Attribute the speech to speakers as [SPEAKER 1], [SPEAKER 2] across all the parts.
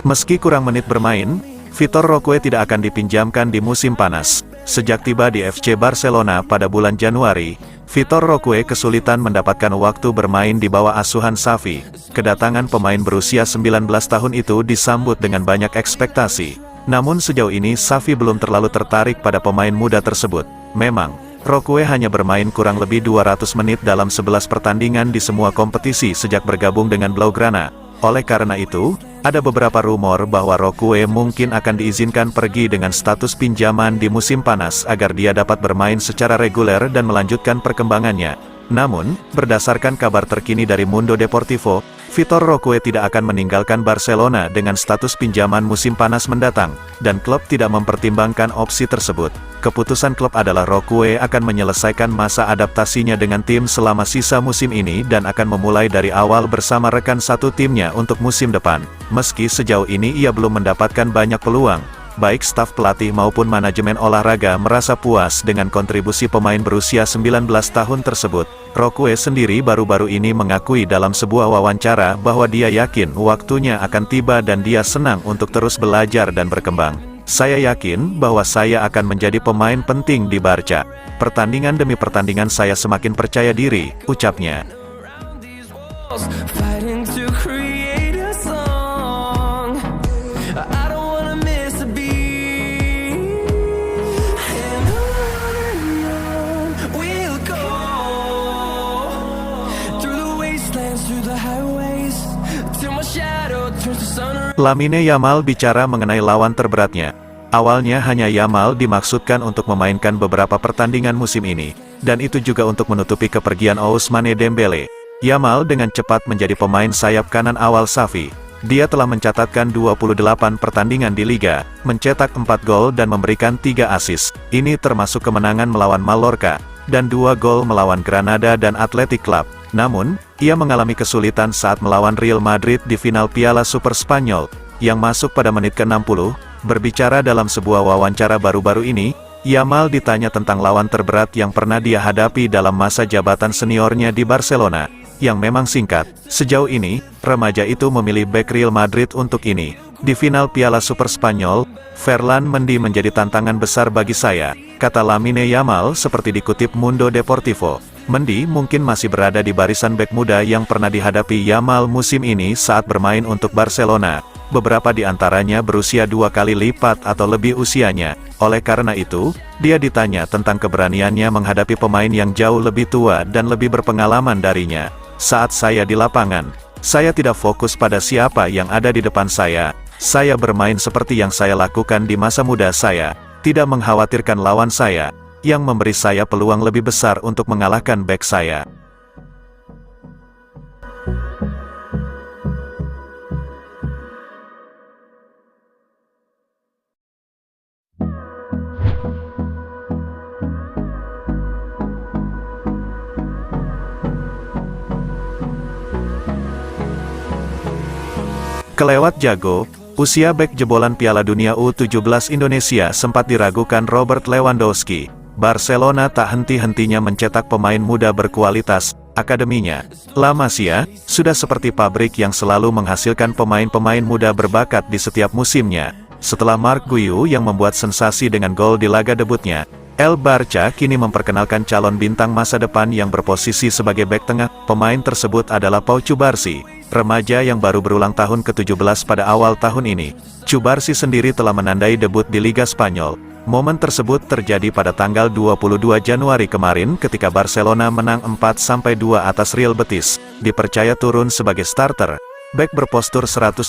[SPEAKER 1] Meski kurang menit bermain, Vitor Roque tidak akan dipinjamkan di musim panas. Sejak tiba di FC Barcelona pada bulan Januari, Vitor Roque kesulitan mendapatkan waktu bermain di bawah asuhan Xavi. Kedatangan pemain berusia 19 tahun itu disambut dengan banyak ekspektasi. Namun sejauh ini Xavi belum terlalu tertarik pada pemain muda tersebut. Memang, Roque hanya bermain kurang lebih 200 menit dalam 11 pertandingan di semua kompetisi sejak bergabung dengan Blaugrana. Oleh karena itu, ada beberapa rumor bahwa Roque mungkin akan diizinkan pergi dengan status pinjaman di musim panas agar dia dapat bermain secara reguler dan melanjutkan perkembangannya. Namun, berdasarkan kabar terkini dari Mundo Deportivo, Vitor Roque tidak akan meninggalkan Barcelona dengan status pinjaman musim panas mendatang, dan klub tidak mempertimbangkan opsi tersebut. Keputusan klub adalah Roque akan menyelesaikan masa adaptasinya dengan tim selama sisa musim ini dan akan memulai dari awal bersama rekan satu timnya untuk musim depan. Meski sejauh ini ia belum mendapatkan banyak peluang, baik staf pelatih maupun manajemen olahraga merasa puas dengan kontribusi pemain berusia 19 tahun tersebut. Roque sendiri baru-baru ini mengakui dalam sebuah wawancara bahwa dia yakin waktunya akan tiba dan dia senang untuk terus belajar dan berkembang. Saya yakin bahwa saya akan menjadi pemain penting di Barca. Pertandingan demi pertandingan saya semakin percaya diri, ucapnya. Lamine Yamal bicara mengenai lawan terberatnya. Awalnya hanya Yamal dimaksudkan untuk memainkan beberapa pertandingan musim ini, dan itu juga untuk menutupi kepergian Ousmane Dembele. Yamal dengan cepat menjadi pemain sayap kanan awal Xavi. Dia telah mencatatkan 28 pertandingan di Liga, mencetak 4 gol dan memberikan 3 assist. Ini termasuk kemenangan melawan Mallorca, dan 2 gol melawan Granada dan Athletic Club. Namun, ia mengalami kesulitan saat melawan Real Madrid di final Piala Super Spanyol, yang masuk pada menit ke-60. Berbicara dalam sebuah wawancara baru-baru ini, Yamal ditanya tentang lawan terberat yang pernah dia hadapi dalam masa jabatan seniornya di Barcelona, yang memang singkat. Sejauh ini, remaja itu memilih bek Real Madrid untuk ini. Di final Piala Super Spanyol, Ferland Mendy menjadi tantangan besar bagi saya, kata Lamine Yamal seperti dikutip Mundo Deportivo. Mendy mungkin masih berada di barisan bek muda yang pernah dihadapi Yamal musim ini saat bermain untuk Barcelona. Beberapa di antaranya berusia 2 kali lipat atau lebih usianya. Oleh karena itu, dia ditanya tentang keberaniannya menghadapi pemain yang jauh lebih tua dan lebih berpengalaman darinya. Saat saya di lapangan, saya tidak fokus pada siapa yang ada di depan saya. Saya bermain seperti yang saya lakukan di masa muda saya, tidak mengkhawatirkan lawan saya, yang memberi saya peluang lebih besar untuk mengalahkan bek saya. Kelewat jago, usia bek jebolan Piala Dunia U17 Indonesia sempat diragukan Robert Lewandowski. Barcelona tak henti-hentinya mencetak pemain muda berkualitas. Akademinya, La Masia, sudah seperti pabrik yang selalu menghasilkan pemain-pemain muda berbakat di setiap musimnya. Setelah Marc Guiu yang membuat sensasi dengan gol di laga debutnya, El Barca kini memperkenalkan calon bintang masa depan yang berposisi sebagai bek tengah. Pemain tersebut adalah Pau Cubarsí, remaja yang baru berulang tahun ke-17 pada awal tahun ini. Cubarsí sendiri telah menandai debut di Liga Spanyol. Momen tersebut terjadi pada tanggal 22 Januari kemarin ketika Barcelona menang 4-2 atas Real Betis. Dipercaya turun sebagai starter, bek berpostur 184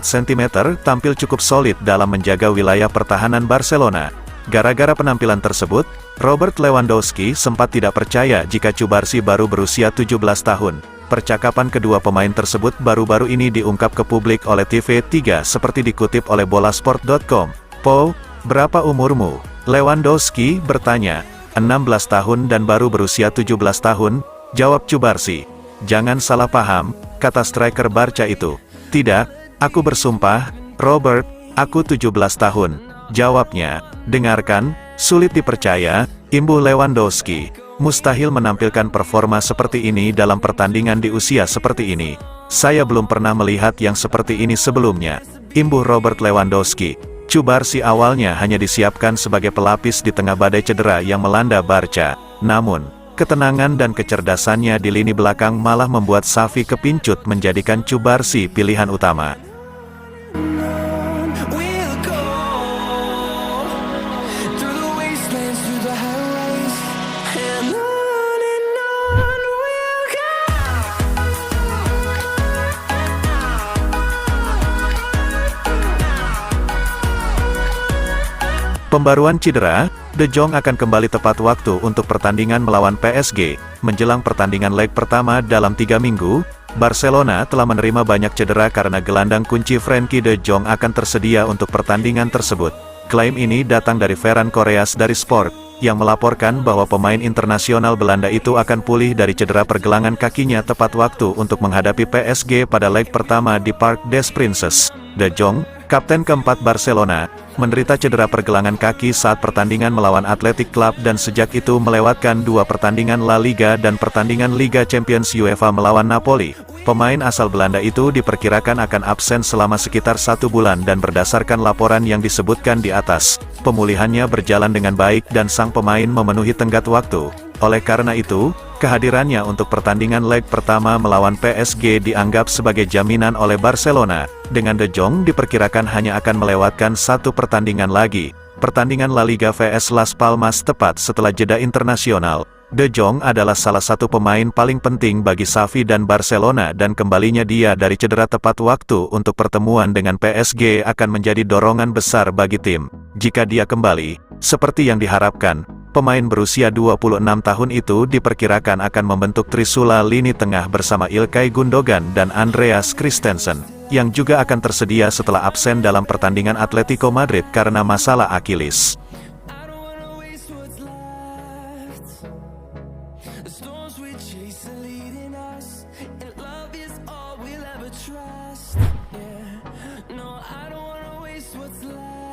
[SPEAKER 1] cm tampil cukup solid dalam menjaga wilayah pertahanan Barcelona. Gara-gara penampilan tersebut, Robert Lewandowski sempat tidak percaya jika Cubarsí baru berusia 17 tahun. Percakapan kedua pemain tersebut baru-baru ini diungkap ke publik oleh TV3 seperti dikutip oleh bolasport.com. "Pau, berapa umurmu?" Lewandowski bertanya. 16 tahun dan baru berusia 17 tahun, jawab Cubarsí. "Jangan salah paham," kata striker Barca itu. "Tidak, aku bersumpah, Robert, aku 17 tahun, jawabnya. "Dengarkan, sulit dipercaya," imbuh Lewandowski. "Mustahil menampilkan performa seperti ini dalam pertandingan di usia seperti ini. Saya belum pernah melihat yang seperti ini sebelumnya. imbuh Robert Lewandowski. Cubarsi awalnya hanya disiapkan sebagai pelapis di tengah badai cedera yang melanda Barca. Namun, ketenangan dan kecerdasannya di lini belakang malah membuat Xavi kepincut menjadikan Cubarsi pilihan utama. Pembaruan cedera, De Jong akan kembali tepat waktu untuk pertandingan melawan PSG. Menjelang pertandingan leg pertama dalam 3 minggu, Barcelona telah menerima banyak cedera karena gelandang kunci Frenkie De Jong akan tersedia untuk pertandingan tersebut. Klaim ini datang dari Ferran Koreas dari Sport, yang melaporkan bahwa pemain internasional Belanda itu akan pulih dari cedera pergelangan kakinya tepat waktu untuk menghadapi PSG pada leg pertama di Parc des Princes. De Jong, kapten keempat Barcelona, menderita cedera pergelangan kaki saat pertandingan melawan Athletic Club dan sejak itu melewatkan 2 pertandingan La Liga dan pertandingan Liga Champions UEFA melawan Napoli. Pemain asal Belanda itu diperkirakan akan absen selama sekitar 1 bulan dan berdasarkan laporan yang disebutkan di atas, pemulihannya berjalan dengan baik dan sang pemain memenuhi tenggat waktu. Oleh karena itu, kehadirannya untuk pertandingan leg pertama melawan PSG dianggap sebagai jaminan oleh Barcelona. Dengan De Jong diperkirakan hanya akan melewatkan 1 pertandingan lagi, pertandingan La Liga vs Las Palmas tepat setelah jeda internasional. De Jong adalah salah satu pemain paling penting bagi Xavi dan Barcelona dan kembalinya dia dari cedera tepat waktu untuk pertemuan dengan PSG akan menjadi dorongan besar bagi tim. Jika dia kembali, seperti yang diharapkan, pemain berusia 26 tahun itu diperkirakan akan membentuk trisula lini tengah bersama Ilkay Gundogan dan Andreas Christensen, yang juga akan tersedia setelah absen dalam pertandingan Atletico Madrid karena masalah Achilles.
[SPEAKER 2] What's left?